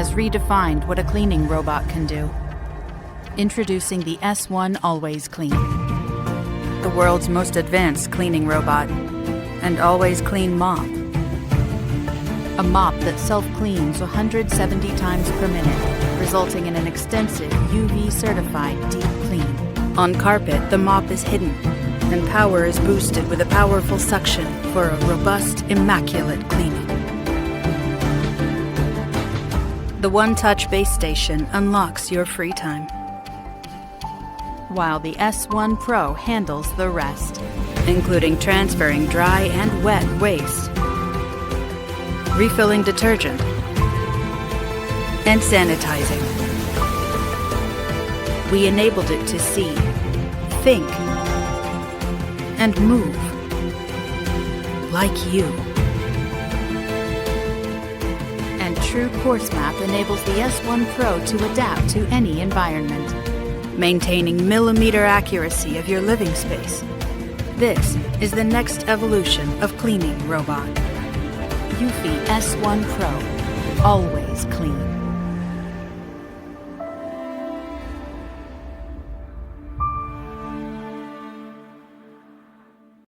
has redefined what a cleaning robot can do. Introducing the S1 Always Clean, the world's most advanced cleaning robot, and Always Clean Mop. A mop that self-cleans 170 times per minute, resulting in an extensive UV-certified deep clean. On carpet, the mop is hidden, and power is boosted with a powerful suction for a robust, immaculate cleaning. The one-touch base station unlocks your free time, while the S1 Pro handles the rest, including transferring dry and wet waste, refilling detergent, and sanitizing. We enabled it to see, think, and move like you. And True Course Map enables the S1 Pro to adapt to any environment, maintaining millimeter accuracy of your living space. This is the next evolution of cleaning robot. Eufy S1 Pro, always clean.